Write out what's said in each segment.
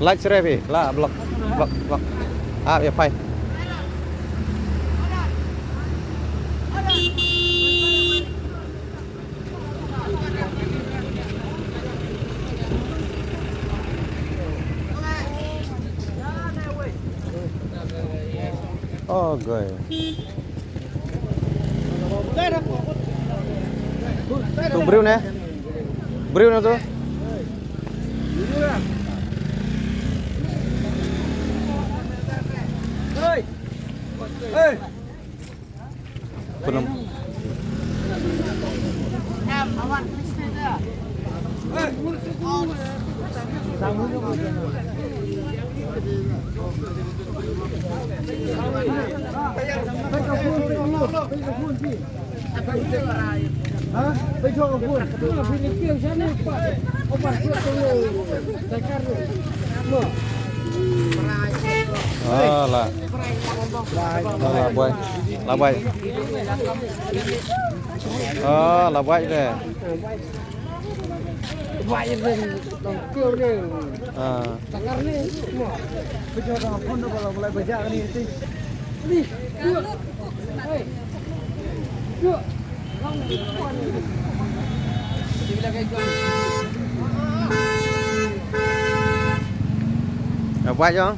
Like sere pi. Lah blok. Blok blok. Ah ya pai. Oh, gue. Tuh Briun ya. Briun tuh. Belum. Oh lah. Lah boy. Lah boy. Oh là vậy nè. Vậy nên đồng kêu nè. Tangar ni semua. Bejo dah pun dah kalau mulai baca ni nanti. Ni. Hei. Yuk. Long ni. Bila kayak gua. Là vậy chứ?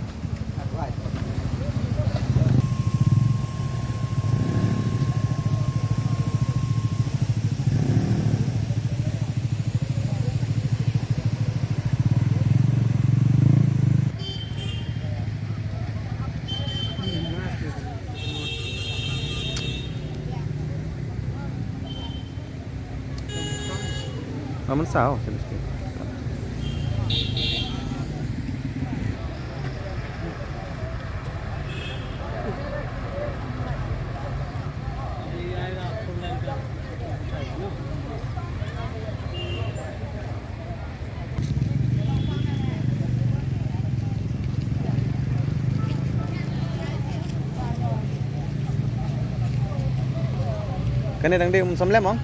Mình sao? Cái này đang đi xăm lem không?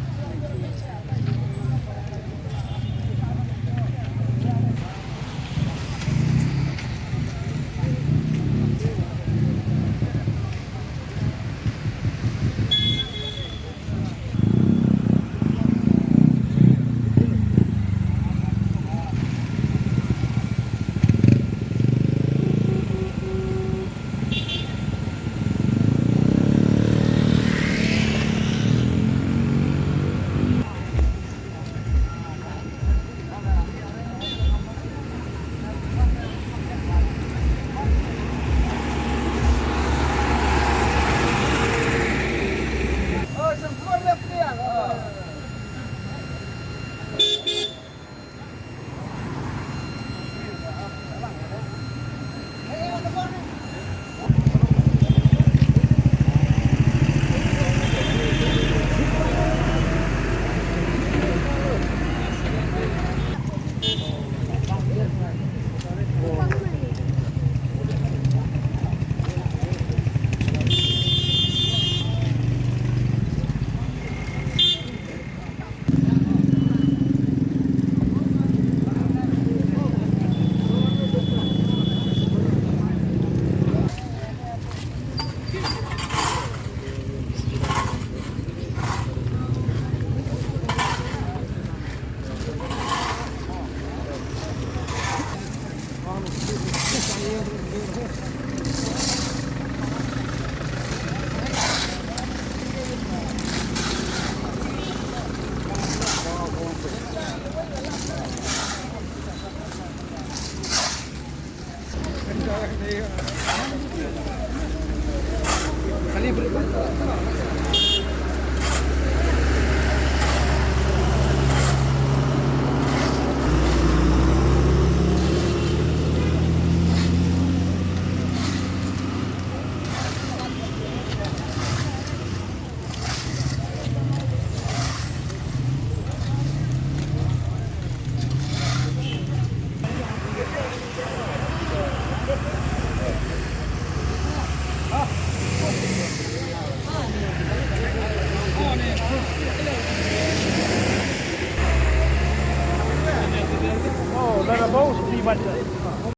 Oh, daar naar boven, die wat.